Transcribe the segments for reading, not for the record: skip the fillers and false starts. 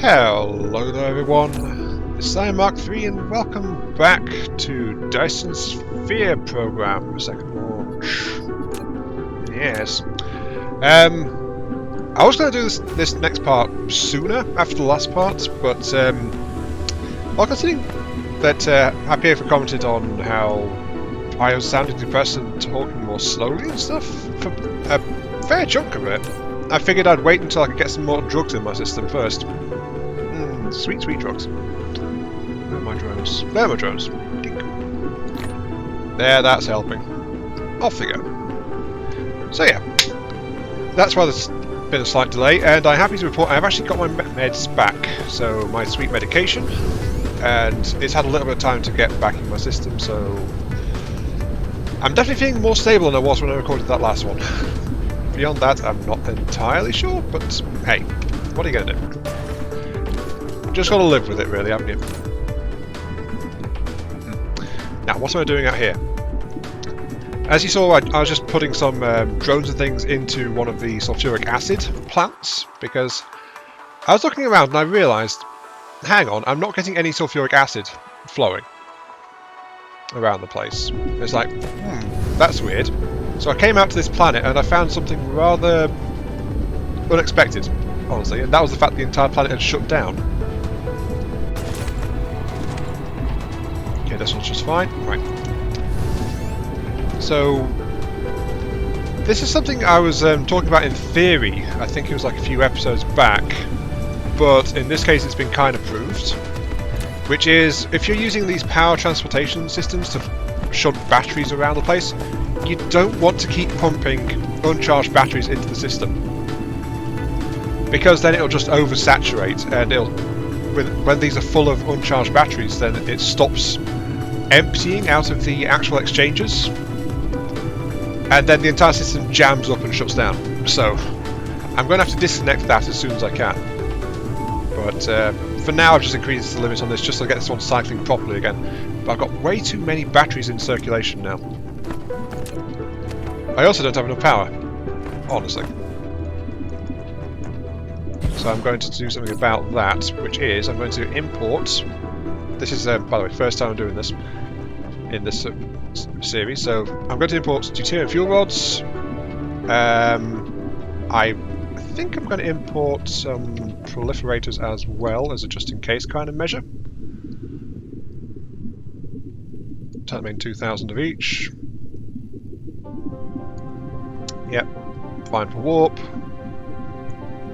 Hello there everyone, this is I Mark III and welcome back to Dyson's Sphere program, second launch. Yes. I was going to do this next part sooner, after the last part, but while considering that Happy commented on how I was sounding depressed and talking more slowly and stuff, for a fair chunk of it, I figured I'd wait until I could get some more drugs in my system first. Sweet, sweet drugs. Where are my drones? There are my drones. Dink. There, that's helping. Off we go. So yeah, that's why there's been a slight delay, and I'm happy to report I've actually got my meds back. So my sweet medication, and it's had a little bit of time to get back in my system, so I'm definitely feeling more stable than I was when I recorded that last one. Beyond that, I'm not entirely sure, but hey, what are you going to do? Just got to live with it, really, haven't you? Now, what am I doing out here? As you saw, I was just putting some drones and things into one of the sulfuric acid plants, because I was looking around and I realised, hang on, I'm not getting any sulfuric acid flowing around the place. It's like, that's weird. So I came out to this planet and I found something rather unexpected, honestly, and that was the fact the entire planet had shut down. Okay, this one's just fine. Right. So, this is something I was talking about in theory, I think it was like a few episodes back, but in this case it's been kind of proved, which is, if you're using these power transportation systems to shunt batteries around the place, you don't want to keep pumping uncharged batteries into the system, because then it'll just oversaturate, and when these are full of uncharged batteries, then it stops emptying out of the actual exchanges, and then the entire system jams up and shuts down. So I'm going to have to disconnect that as soon as I can. But for now I've just increased the limit on this just to get this one cycling properly again. But I've got way too many batteries in circulation now. I also don't have enough power, honestly. So I'm going to do something about that, which is I'm going to import. This is, by the way, first time I'm doing this in this series. So I'm going to import deuterium fuel rods. I think I'm going to import some proliferators as well, as a just-in-case kind of measure. That means 2,000 of each. Yep, fine for warp.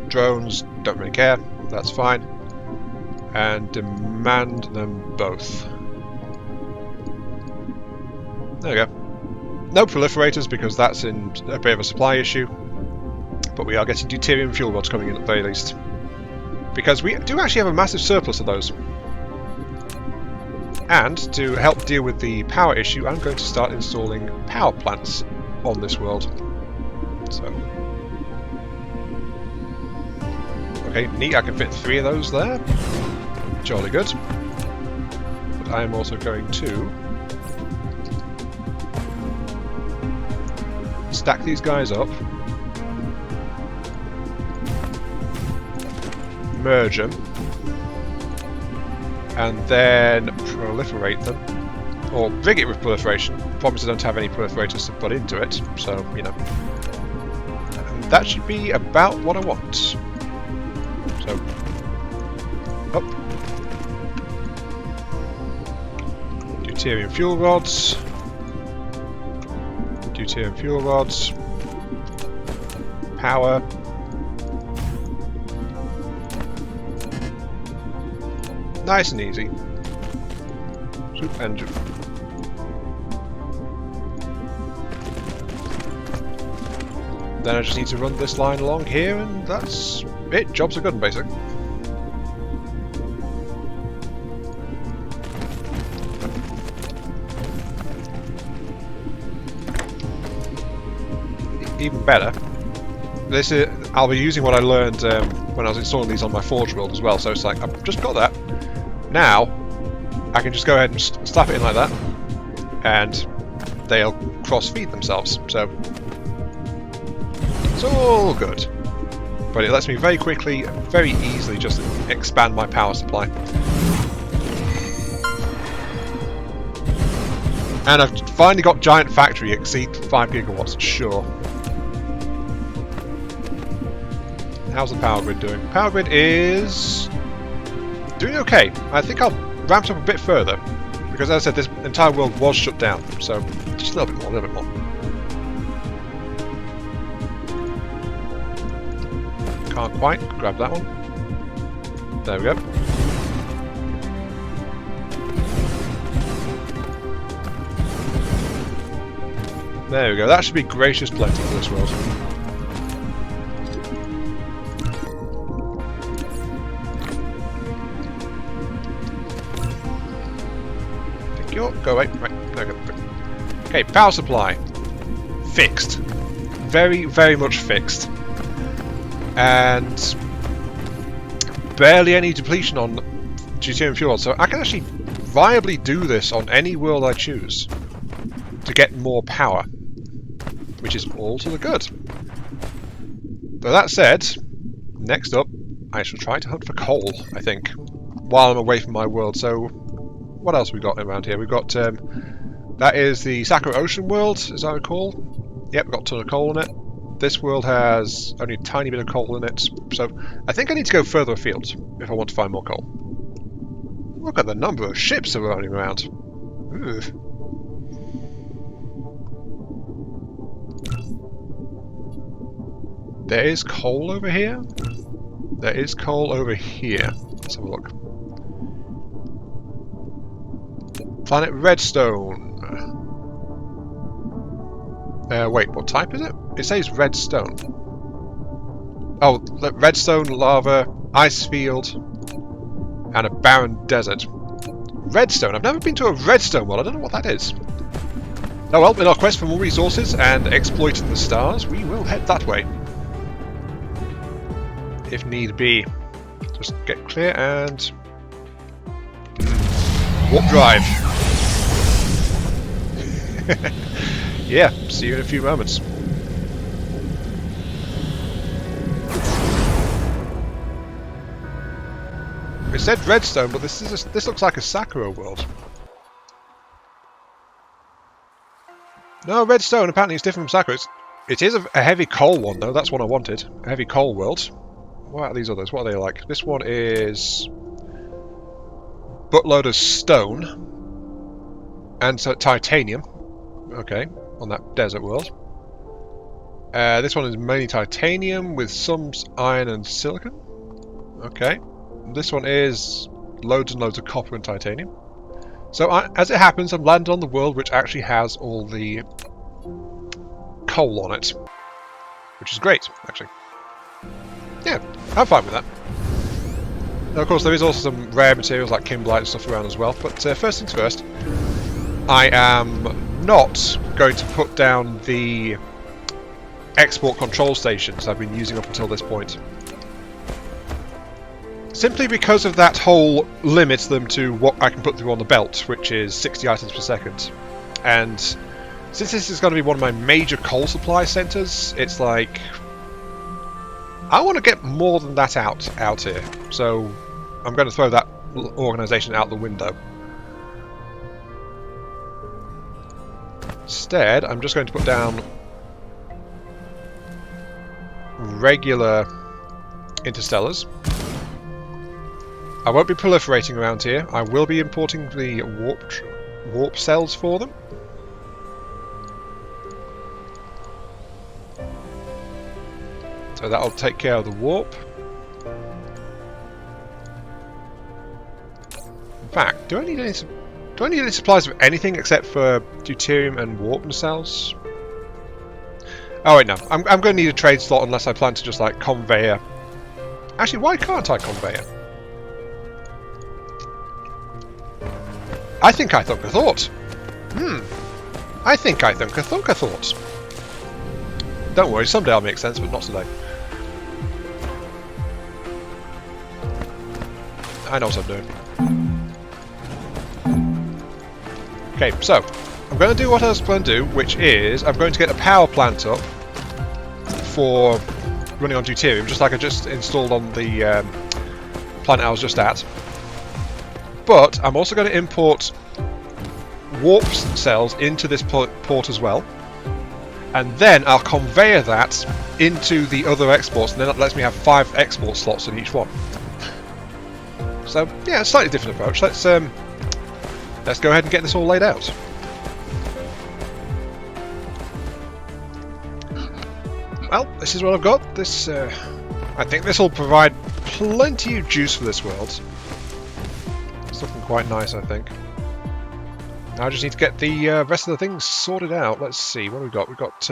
Drones, don't really care, that's fine. And demand them both. There we go. No proliferators because that's in a bit of a supply issue. But we are getting deuterium fuel rods coming in at the very least. Because we do actually have a massive surplus of those. And to help deal with the power issue, I'm going to start installing power plants on this world. So, okay, neat, I can fit 3 of those there. Jolly good. But I am also going to stack these guys up, merge them, and then proliferate them. Or rig it with proliferation. Promise I don't have any proliferators to put into it, so, you know. And that should be about what I want. So, up. Deuterium fuel rods. Deuterium fuel rods. Power. Nice and easy. Soup engine. Then I just need to run this line along here, and that's it. Jobs are good and basic. Even better, this is, I'll be using what I learned when I was installing these on my Forge world as well. So it's like, I've just got that. Now I can just go ahead and slap it in like that, and they'll cross-feed themselves. So it's all good. but it lets me very quickly, very easily just expand my power supply. And I've finally got giant factory exceed 5 gigawatts, sure. How's the power grid doing? Power grid is doing okay. I think I'll ramp it up a bit further, because as I said, this entire world was shut down, so just a little bit more, a little bit more. Can't quite grab that one. There we go. There we go, that should be gracious plenty for this world. Thank you. Go away. Right, there we go. Okay, power supply. Fixed. Very, very much fixed. And barely any depletion on deuterium fuel, so I can actually viably do this on any world I choose to get more power, which is all to the good. But that said, next up I shall try to hunt for coal, I think, while I'm away from my world. So what else we got around here? We've got that is the Sakura Ocean world, as I recall. Yep, we've got a ton of coal in it. This world has only a tiny bit of coal in it, so I think I need to go further afield if I want to find more coal. Look at the number of ships that are running around. Ugh. There is coal over here. There is coal over here. Let's have a look. Planet Redstone. Wait, what type is it? It says redstone. Oh, redstone, lava, ice field, and a barren desert. Redstone? I've never been to a redstone world. I don't know what that is. Oh well, in our quest for more resources and exploiting the stars, we will head that way. If need be. Just get clear and... warp drive. Yeah, see you in a few moments. It said redstone, but this looks like a Sakura world. No, redstone, apparently it's different from Sakura. It is a heavy coal one though, that's what I wanted. A heavy coal world. What are these others? What are they like? This one is buttload of stone and titanium. Okay, on that desert world. This one is mainly titanium with some iron and silicon. Okay. This one is loads and loads of copper and titanium. So as it happens, I've landed on the world which actually has all the coal on it. Which is great, actually. Yeah, I'm fine with that. Now, of course, there is also some rare materials like kimberlite and stuff around as well. But first things first, I am not going to put down the export control stations I've been using up until this point. Simply because of that whole limit them to what I can put through on the belt, which is 60 items per second. And since this is going to be one of my major coal supply centres, it's like... I want to get more than that out here. So I'm going to throw that organisation out the window. Instead, I'm just going to put down regular interstellars. I won't be proliferating around here. I will be importing the warp cells for them. So that'll take care of the warp. In fact, do I need any supplies of anything except for deuterium and warp nacelles? Oh wait, no. I'm going to need a trade slot unless I plan to just like conveyor. Actually, why can't I conveyor? I think I thunk a thought. I think I thunk a thought. Don't worry, someday I'll make sense, but not today. I know what I'm doing. Okay, so I'm going to do what I was going to do, which is I'm going to get a power plant up for running on deuterium, just like I just installed on the planet I was just at. But I'm also going to import warp cells into this port as well, and then I'll conveyor that into the other exports, and then that lets me have 5 export slots in each one. So yeah, a slightly different approach. Let's go ahead and get this all laid out. Well, this is what I've got. This, I think this will provide plenty of juice for this world. It's looking quite nice, I think. Now I just need to get the rest of the things sorted out. Let's see, what have we got? We've got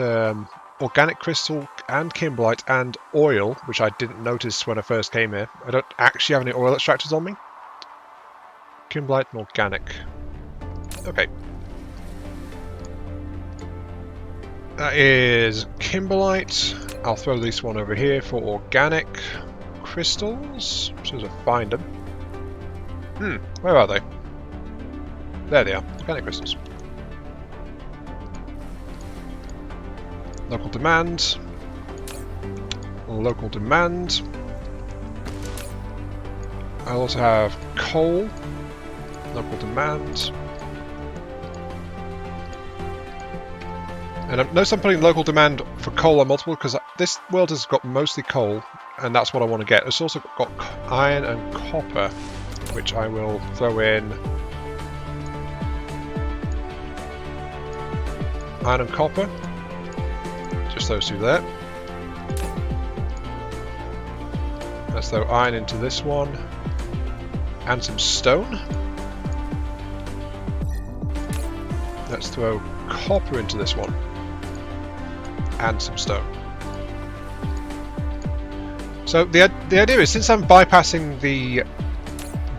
organic crystal and kimberlite and oil, which I didn't notice when I first came here. I don't actually have any oil extractors on me. Kimberlite and organic. Okay. That is kimberlite. I'll throw this one over here for organic crystals. As soon as I find them. Where are they? There they are. Organic crystals. Local demand. Local demand. I also have coal. Local demand. And notice I'm putting local demand for coal on multiple because this world has got mostly coal, and that's what I want to get. It's also got iron and copper, which I will throw in. Iron and copper. Just those two there. Let's throw iron into this one. And some stone. Let's throw copper into this one. And some stone. So the idea is, since I'm bypassing the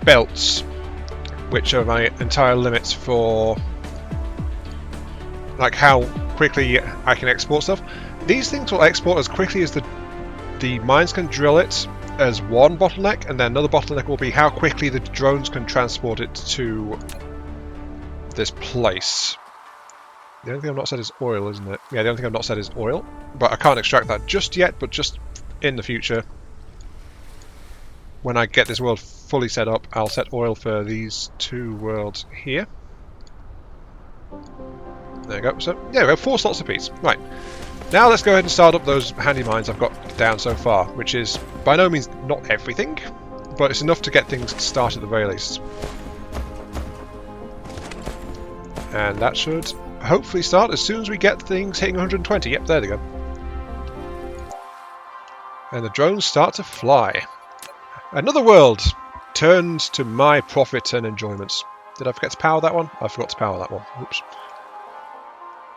belts, which are my entire limits for like how quickly I can export stuff, these things will export as quickly as the mines can drill it as one bottleneck, and then another bottleneck will be how quickly the drones can transport it to this place. The only thing I've not said is oil, isn't it? Yeah, the only thing I've not said is oil. But I can't extract that just yet, but just in the future. When I get this world fully set up, I'll set oil for these 2 worlds here. There we go. So, yeah, we have 4 slots apiece. Right. Now let's go ahead and start up those handy mines I've got down so far, which is by no means not everything, but it's enough to get things started at the very least. And that should hopefully start as soon as we get things hitting 120. Yep, there they go. And the drones start to fly. Another world turns to my profit and enjoyment. Did I forget to power that one? I forgot to power that one. Oops.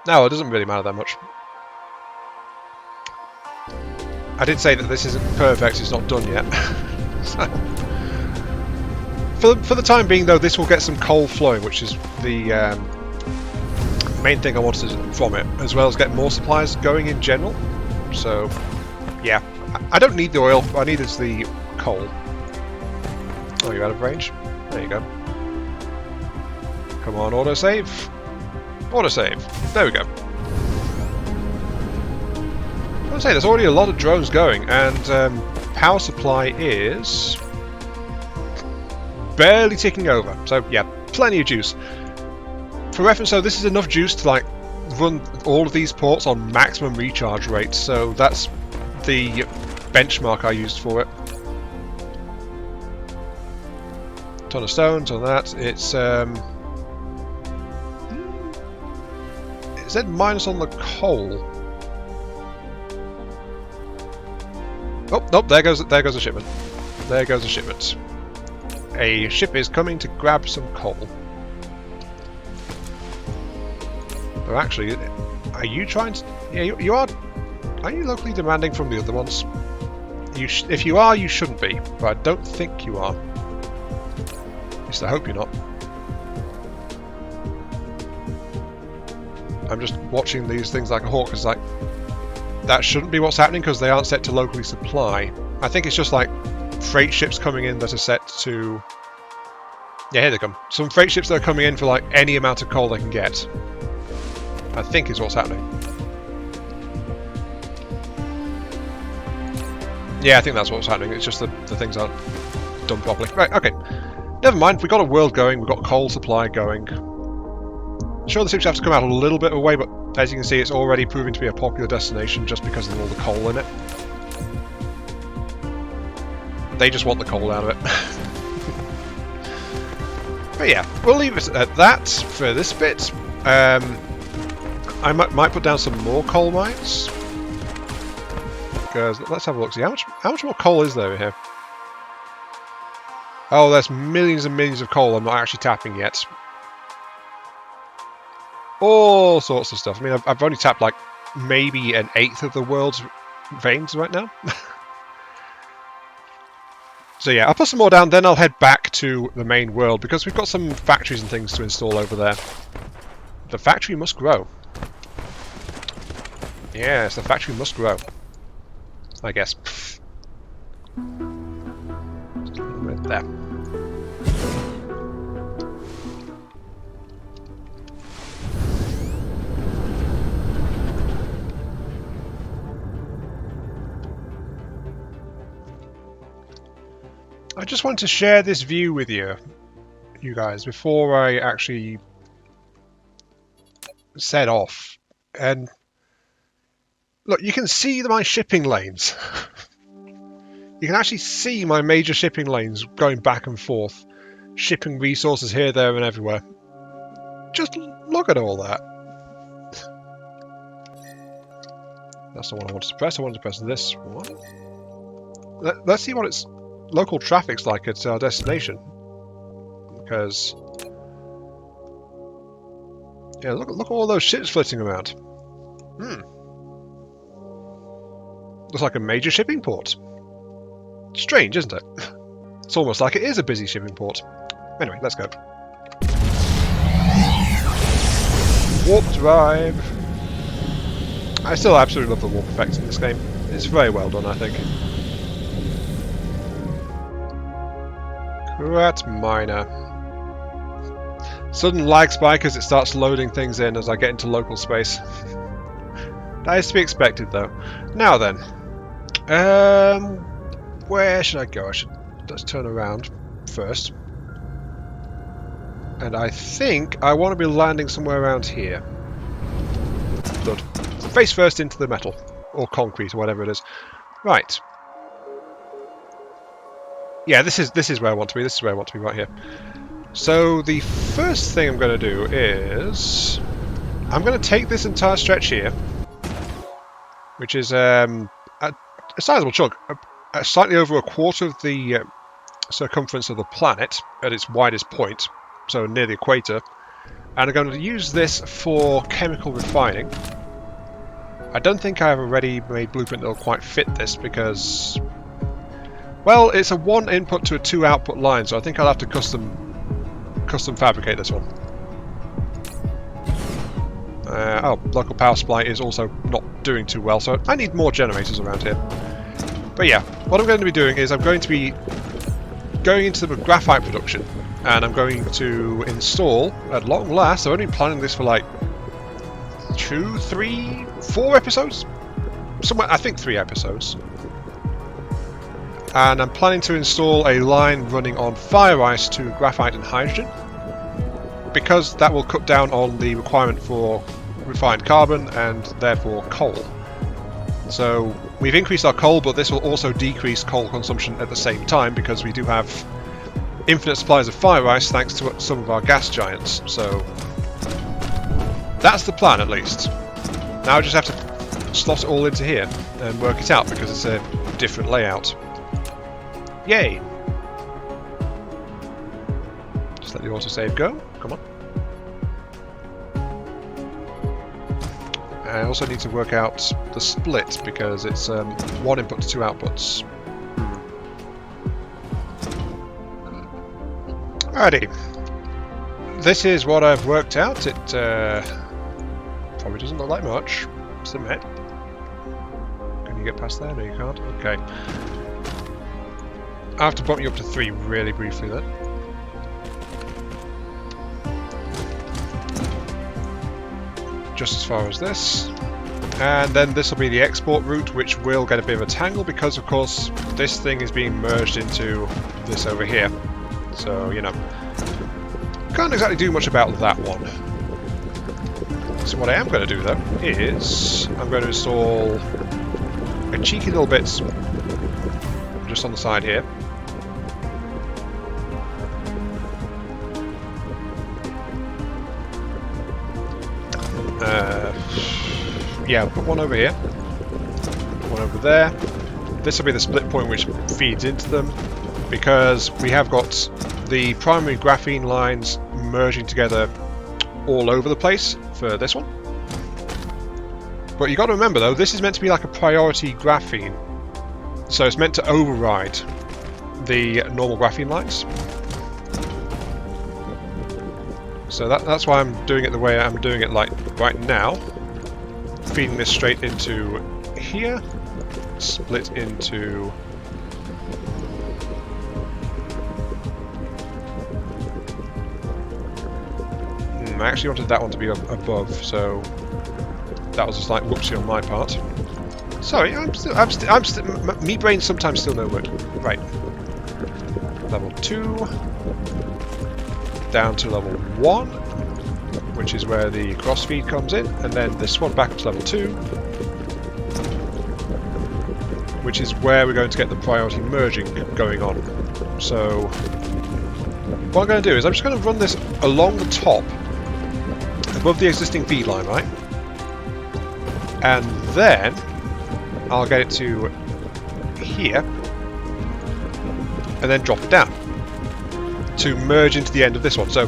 No, it doesn't really matter that much. I did say that this isn't perfect, it's not done yet. So, for the time being though, this will get some coal flowing, which is the main thing I wanted from it, as well as get more supplies going in general. So, yeah, I don't need the oil, what I need is the coal. Oh, you're out of range? There you go. Come on, autosave. Autosave. There we go. I was say there's already a lot of drones going, and power supply is barely ticking over. So yeah, plenty of juice. For reference, though, this is enough juice to like run all of these ports on maximum recharge rates. So that's the benchmark I used for it. Ton of stones on that. It's it said minus on the coal. Oh, nope, there goes a shipment. There goes a shipment. A ship is coming to grab some coal. Oh, actually, are you trying to... Yeah, you are... Are you locally demanding from the other ones? If you are, you shouldn't be, but I don't think you are. At least I hope you're not. I'm just watching these things like a hawk, because like... That shouldn't be what's happening because they aren't set to locally supply. I think it's just like freight ships coming in that are set to... Yeah, here they come. Some freight ships that are coming in for like any amount of coal they can get. I think is what's happening. Yeah, I think that's what's happening. It's just the things aren't done properly. Right, okay. Never mind, we've got a world going, we've got coal supply going. Sure, the ships have to come out a little bit away, but as you can see, it's already proving to be a popular destination just because of all the coal in it. They just want the coal out of it. But yeah, we'll leave it at that for this bit. I might put down some more coal mines. Because, let's have a look, see, how much more coal is there here? Oh, there's millions and millions of coal I'm not actually tapping yet. All sorts of stuff. I mean, I've only tapped like maybe an eighth of the world's veins right now. So yeah, I'll put some more down, then I'll head back to the main world because we've got some factories and things to install over there. The factory must grow. Yes, the factory must grow. I guess. Right there. I just want to share this view with you guys, before I actually set off. And look, you can see my shipping lanes. You can actually see my major shipping lanes going back and forth, shipping resources here, there, and everywhere. Just look at all that. That's the one I wanted to press. I wanted to press this one. Let's see what its local traffic's like at our destination. Because yeah, look at all those ships flitting around. Looks like a major shipping port. Strange, isn't it? It's almost like it is a busy shipping port. Anyway, let's go. Warp drive. I still absolutely love the warp effect in this game. It's very well done, I think. Rat miner. Sudden lag spike as it starts loading things in as I get into local space. That is to be expected, though. Now then, where should I go? Let's turn around first. And I think I want to be landing somewhere around here. Good. Face first into the metal, or concrete, or whatever it is. Right. Yeah, this is where I want to be. This is where I want to be, right here. So the first thing I'm going to do is I'm going to take this entire stretch here, which is a sizable chunk, slightly over a quarter of the circumference of the planet at its widest point, so near the equator. And I'm going to use this for chemical refining. I don't think I have a ready-made blueprint that will quite fit this because, well, it's a 1 input to a 2 output line, so I think I'll have to custom fabricate this one. Oh, local power supply is also not doing too well, so I need more generators around here. But yeah, what I'm going to be doing is I'm going to be going into the graphite production, and I'm going to install, at long last, I've only been planning this for like 2, 3, 4 episodes? Somewhere, I think 3 episodes. And I'm planning to install a line running on fire ice to graphite and hydrogen, because that will cut down on the requirement for refined carbon and therefore coal. So we've increased our coal, but this will also decrease coal consumption at the same time because we do have infinite supplies of fire ice thanks to some of our gas giants. So that's the plan, at least. Now I just have to slot it all into here and work it out because it's a different layout. Yay! Just let the autosave go. Come on. I also need to work out the split because it's 1 input to 2 outputs. Alrighty. This is what I've worked out. It probably doesn't look like much, I submit. Can you get past there? No, you can't. Okay. I have to bump you up to 3 really briefly then. Just as far as this. And then this will be the export route, which will get a bit of a tangle because, of course, this thing is being merged into this over here. So, you know, can't exactly do much about that one. So what I am going to do, though, is I'm going to install a cheeky little bit just on the side here. Yeah, put one over here, put one over there. This will be the split point which feeds into them, because we have got the primary graphene lines merging together all over the place for this one. But you got to remember though, this is meant to be like a priority graphene, so it's meant to override the normal graphene lines. So that's why I'm doing it the way I'm doing it, like right now. Feeding this straight into here, split into I actually wanted that one to be above, so that was a slight whoopsie on my part. Sorry, I'm still, me brain sometimes still no word. Right, level 2 down to level 1, which is where the cross feed comes in, and then this one back up to level 2, which is where we're going to get the priority merging going on. So what I'm going to do is I'm just going to run this along the top, above the existing feed line, right? And then I'll get it to here, and then drop it down to merge into the end of this one. So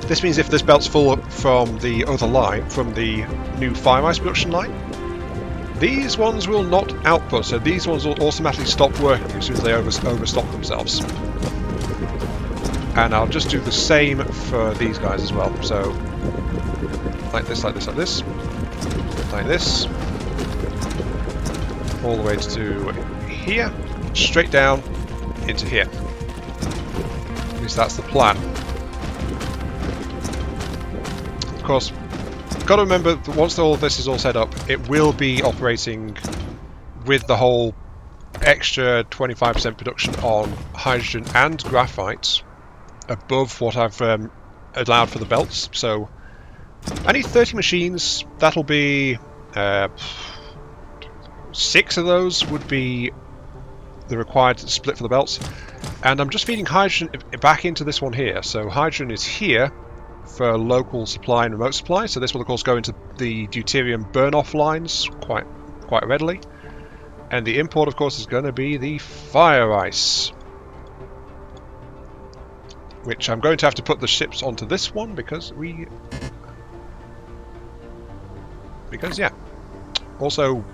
this means if this belt's full from the other line, from the new fire ice production line, these ones will not output, so these ones will automatically stop working as soon as they overstock themselves. And I'll just do the same for these guys as well. So like this, like this, like this, like this, all the way to here, straight down into here. At least that's the plan. Of course, got to remember that once all of this is all set up, it will be operating with the whole extra 25% production on hydrogen and graphite above what I've allowed for the belts. So I need 30 machines. That'll be 6 of those would be the required split for the belts, and I'm just feeding hydrogen back into this one here. So hydrogen is here for local supply and remote supply, so this will of course go into the deuterium burn-off lines quite readily, and the import of course is going to be the fire ice, which I'm going to have to put the ships onto this one because yeah. Also,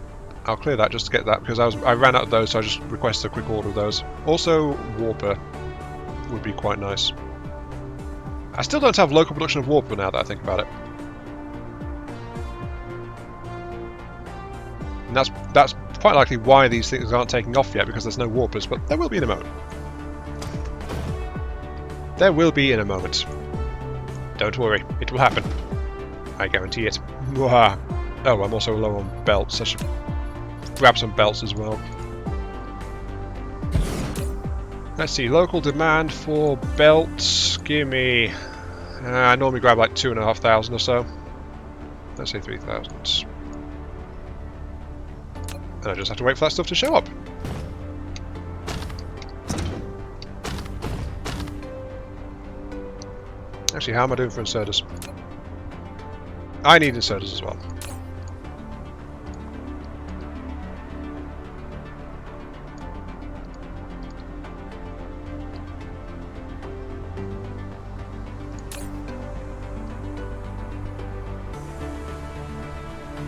I'll clear that just to get that, because I ran out of those, so I just requested a quick order of those. Also, warper would be quite nice. I still don't have local production of warper now that I think about it. And that's quite likely why these things aren't taking off yet, because there's no warpers, but there will be in a moment. There will be in a moment. Don't worry, it will happen. I guarantee it. Mwah. Oh, I'm also low on belts. I should grab some belts as well. Let's see, local demand for belts. Give me. I normally grab like 2,500 or so. Let's say 3,000. And I just have to wait for that stuff to show up. Actually, how am I doing for inserters? I need inserters as well.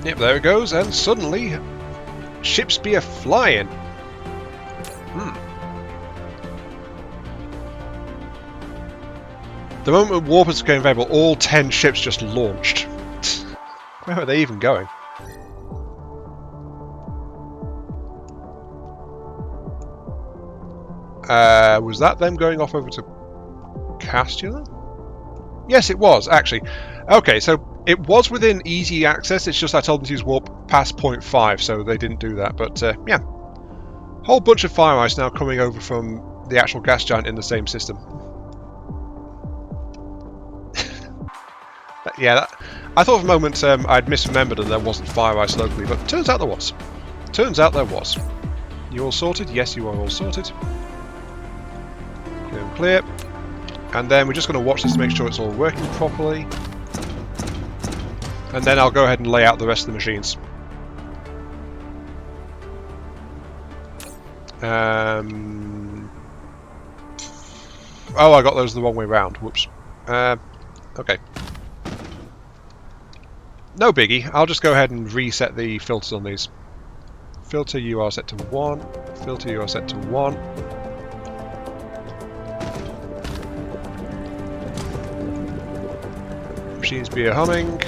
Yep, there it goes, and suddenly ships be a-flying. The moment warpers became available, all 10 ships just launched. Where are they even going? Was that them going off over to Castula? Yes, it was, actually. Okay, so It was within easy access, it's just I told them to use warp past 0.5, so they didn't do that. But yeah, whole bunch of fire ice now coming over from the actual gas giant in the same system. Yeah, I thought for a moment I'd misremembered and there wasn't fire ice locally, but turns out there was. Turns out there was. You all sorted? Yes, you are all sorted. Clear and clear. And then we're just going to watch this to make sure it's all working properly. And then I'll go ahead and lay out the rest of the machines. Oh, I got those the wrong way round. Whoops. Okay. No biggie. I'll just go ahead and reset the filters on these. Filter, you are set to 1. Filter, you are set to 1. Machines be a humming.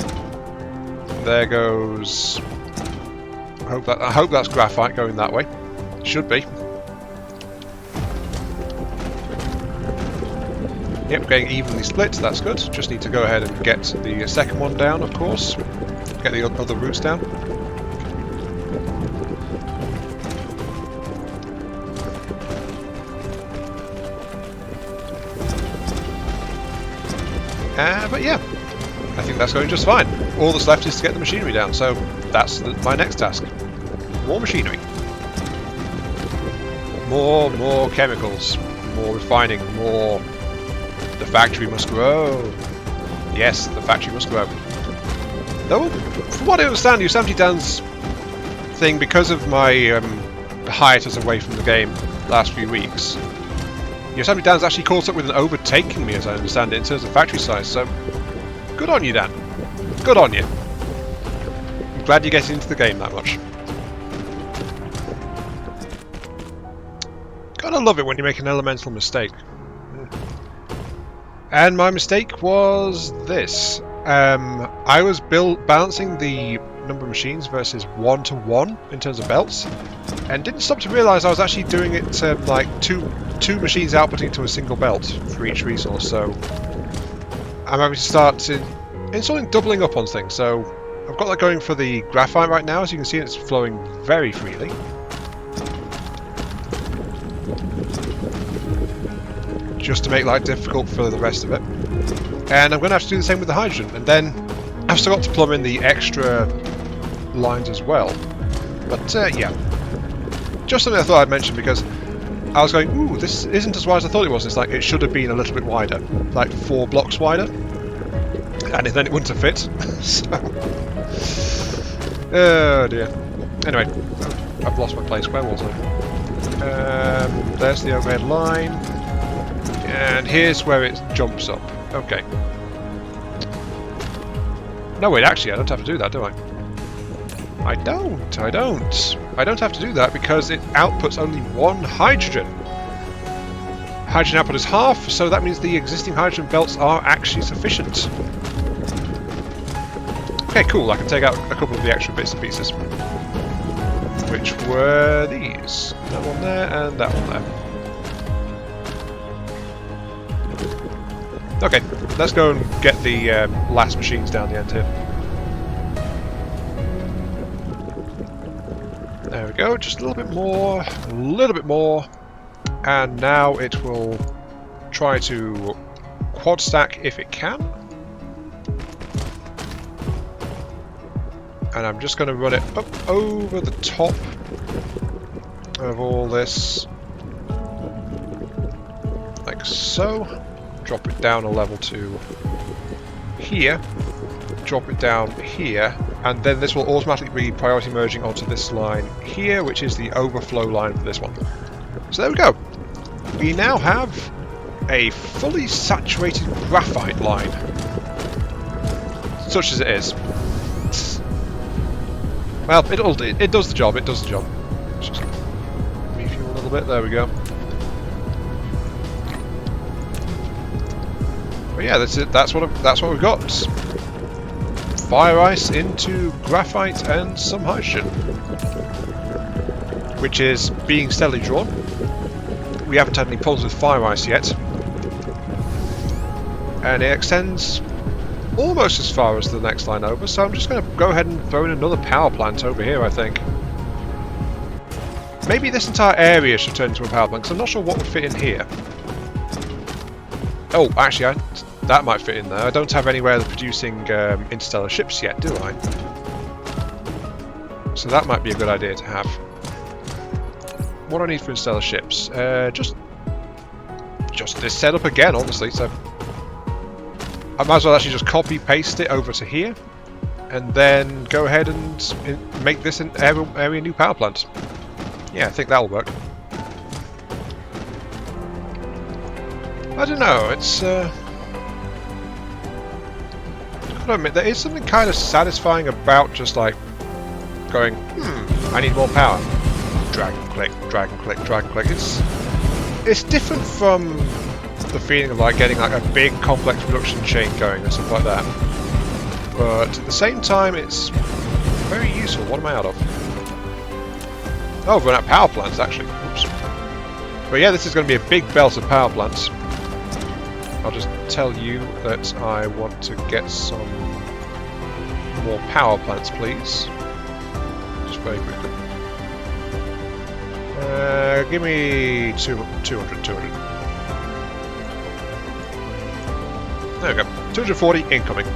There goes. I hope that's graphite going that way. Should be. Yep, getting evenly split. That's good. Just need to go ahead and get the second one down, of course. Get the other routes down. But yeah, I think that's going just fine. All that's left is to get the machinery down, so that's my next task. More machinery. More chemicals. More refining. More... The factory must grow. Yes, the factory must grow. Though, from what I understand, Yosemite Dan's thing, because of my hiatus away from the game last few weeks, Yosemite Dan's actually caught up with and overtaking me, as I understand it, in terms of factory size, so good on you, Dan. Good on you. I'm glad you're getting into the game that much. Gotta love it when you make an elemental mistake. And my mistake was this. I was balancing the number of machines versus 1 to 1 in terms of belts, and didn't stop to realise I was actually doing it like two machines outputting to a single belt for each resource. So I'm having to start installing doubling up on things. So I've got that going for the graphite right now. As you can see, it's flowing very freely. Just to make life difficult for the rest of it. And I'm going to have to do the same with the hydrogen. And then I've still got to plumb in the extra lines as well. But yeah, just something I thought I'd mention, because I was going, ooh, this isn't as wide as I thought it was. It's like, it should have been a little bit wider, like 4 blocks wider. And then it wouldn't have fit. So... Oh dear. Anyway, I've lost my place. Where was I? There's the overhead line. And here's where it jumps up. Okay. No, wait, actually, I don't have to do that, do I? I don't have to do that because it outputs only 1 hydrogen. Hydrogen output is half, so that means the existing hydrogen belts are actually sufficient. Okay, cool, I can take out a couple of the extra bits and pieces. Which were these. That one there, and that one there. Okay, let's go and get the last machines down the end here. There we go, just a little bit more, and now it will try to quad stack if it can. And I'm just going to run it up over the top of all this, like so. Drop it down a level to here, drop it down here, and then this will automatically be priority merging onto this line here, which is the overflow line for this one. So there we go. We now have a fully saturated graphite line, such as it is. Well, it does the job. It does the job. Let's just refuel a little bit. There we go. But yeah, that's it. That's what we've got. Fire ice into graphite and some hydrogen, which is being steadily drawn. We haven't had any problems with fire ice yet, and it extends almost as far as the next line over, so I'm just going to go ahead and throw in another power plant over here, I think. Maybe this entire area should turn into a power plant, because I'm not sure what would fit in here. Oh, actually, that might fit in there. I don't have anywhere producing interstellar ships yet, do I? So that might be a good idea to have. What do I need for interstellar ships? Just this setup again, honestly. So I might as well actually just copy-paste it over to here, and then go ahead and make this an area new power plant. Yeah, I think that'll work. I don't know, it's gotta admit, there is something kind of satisfying about just like going, I need more power. Drag and click, drag and click, drag and click. It's different from the feeling of like getting like a big complex production chain going and stuff like that. But at the same time, it's very useful. What am I out of? Oh, I've run out of power plants actually. Oops. But yeah, this is going to be a big belt of power plants. I'll just tell you that I want to get some more power plants, please. Just very quickly. Give me 200. There we go. 240 incoming.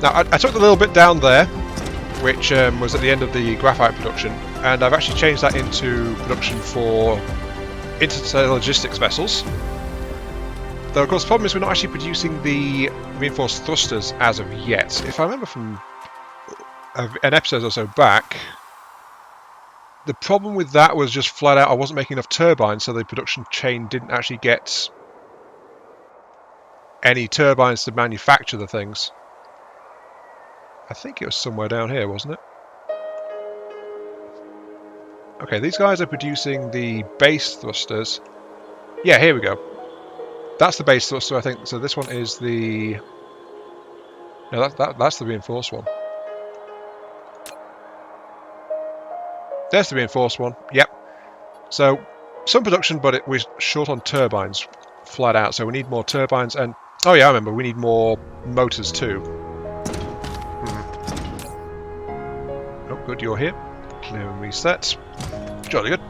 Now, I took the little bit down there, which was at the end of the graphite production, and I've actually changed that into production for interstellar logistics vessels. Though, of course, the problem is we're not actually producing the reinforced thrusters as of yet. If I remember from an episode or so back, the problem with that was just flat out I wasn't making enough turbines, so the production chain didn't actually get any turbines to manufacture the things. I think it was somewhere down here, wasn't it? Okay, these guys are producing the base thrusters. Yeah, here we go. That's the base thruster, I think. So this one is the... No, that's the reinforced one. There's the reinforced one. Yep. So, some production, but we're short on turbines, flat out. So we need more turbines, and... Oh yeah, I remember, we need more motors too. Oh, good, you're here. Clear and reset. Jolly good.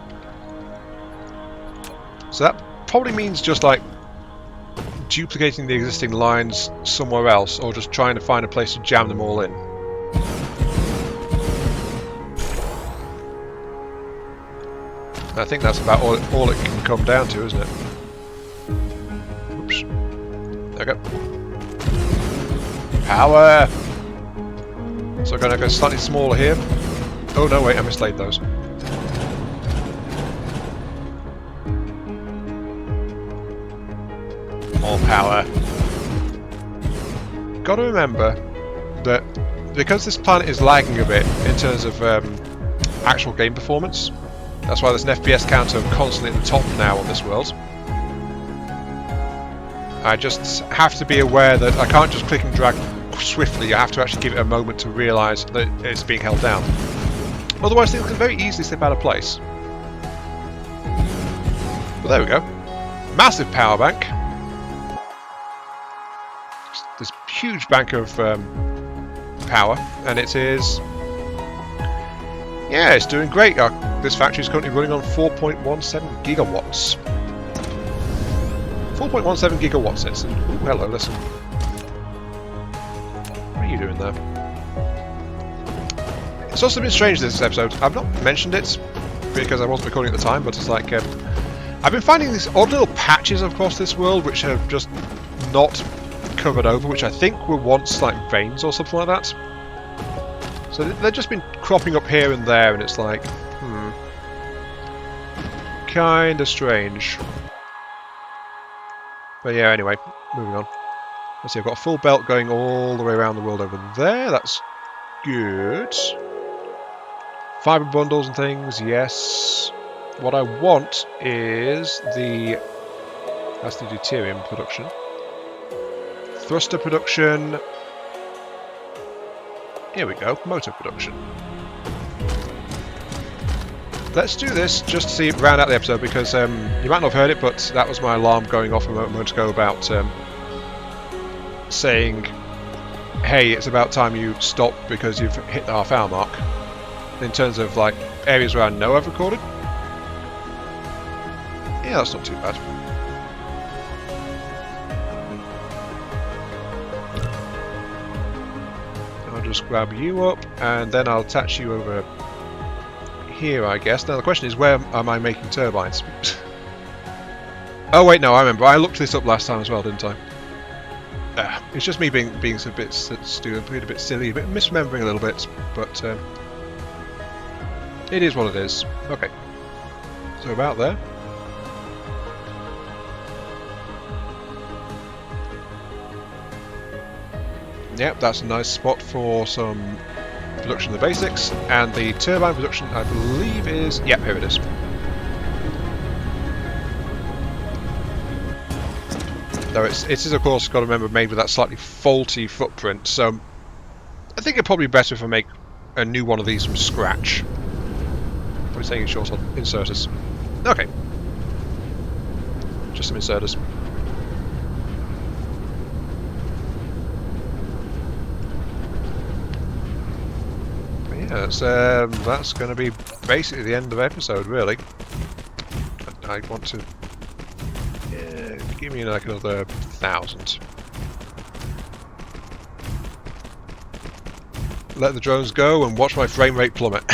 So that probably means just like duplicating the existing lines somewhere else, or just trying to find a place to jam them all in. I think that's about all it can come down to, isn't it? Oops. There we go. Power! So I'm going to go slightly smaller here. Oh no, wait, I mislaid those. More power. Got to remember that because this planet is lagging a bit in terms of actual game performance, that's why there's an FPS counter constantly at the top now on this world. I just have to be aware that I can't just click and drag swiftly. I have to actually give it a moment to realise that it's being held down. Otherwise things can very easily slip out of place. But there we go. Massive power bank. This huge bank of power, and it is... Yeah, it's doing great. This factory is currently running on 4.17 gigawatts. 4.17 gigawatts, it's... Ooh, hello, listen. What are you doing there? It's also been strange this episode. I've not mentioned it because I wasn't recording at the time, but it's like... I've been finding these odd little patches across this world which have just not covered over, which I think were once like veins or something like that. So they've just been cropping up here and there, and it's like, kinda strange. But yeah, anyway, moving on. Let's see, I've got a full belt going all the way around the world over there. That's good. Fibre bundles and things, yes. What I want is that's the deuterium production. Thruster production. Here we go, motor production. Let's do this just to see round out the episode, because you might not have heard it, but that was my alarm going off a moment ago about saying hey, it's about time you stop because you've hit the half-hour mark. In terms of like areas where I know I've recorded, yeah, that's not too bad. I'll just grab you up and then I'll attach you over here, I guess. Now the question is, where am I making turbines? Oh wait, no, I remember. I looked this up last time as well, didn't I? It's just me being a bit stupid, a bit silly, a bit misremembering a little bit, but it is what it is. Okay, so about there. Yep, that's a nice spot for some production of the basics, and the turbine production, I believe, is... Yep, here it is. Though it is, of course, got to remember, made with that slightly faulty footprint, so I think it'd probably be better if I make a new one of these from scratch. Probably taking short on inserters. Okay. Just some inserters. But yeah, that's going to be basically the end of the episode, really. I want to... give me like another 1,000. Let the drones go and watch my frame rate plummet.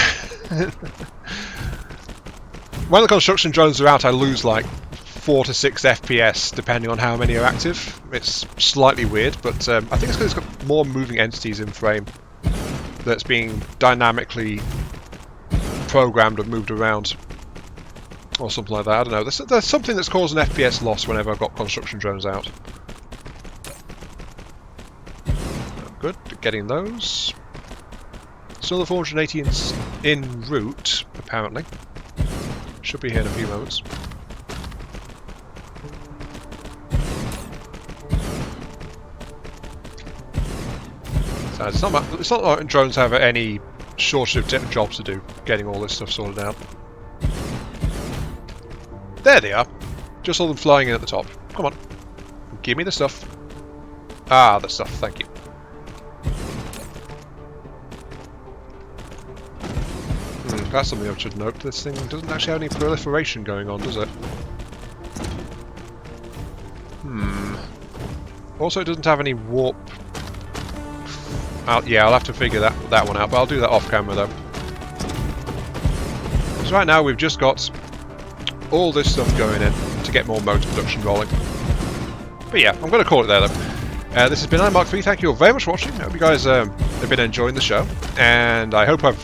When the construction drones are out, I lose like 4 to 6 FPS depending on how many are active. It's slightly weird, but I think it's because it's got more moving entities in frame that's being dynamically programmed and moved around. Or something like that, I don't know. There's something that's causing FPS loss whenever I've got construction drones out. Good, getting those. Still the 480 in route, apparently. Should be here in a few moments. So it's not like drones have any shortage of jobs to do, getting all this stuff sorted out. There they are. Just saw them flying in at the top. Come on. Give me the stuff. Ah, the stuff. Thank you. That's something I should note. This thing doesn't actually have any proliferation going on, does it? Also, it doesn't have any warp. Yeah, I'll have to figure that one out, but I'll do that off camera though. Because right now we've just got all this stuff going in to get more motor production rolling. But yeah, I'm going to call it there though. This has been iMark3. Thank you all very much for watching. I hope you guys have been enjoying the show, and I hope I've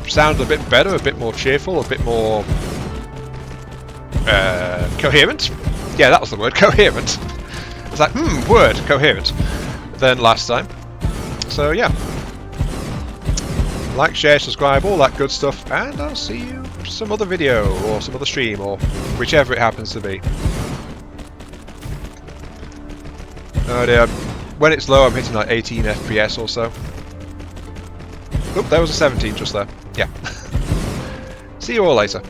sounded a bit better, a bit more cheerful, a bit more coherent. Yeah, that was the word, coherent. It's like, word, coherent, than last time. So yeah, like, share, subscribe, all that good stuff, and I'll see you some other video or some other stream or whichever it happens to be. Oh dear, when it's low I'm hitting like 18 FPS or so. Oop, there was a 17 just there. Yeah. See you all later.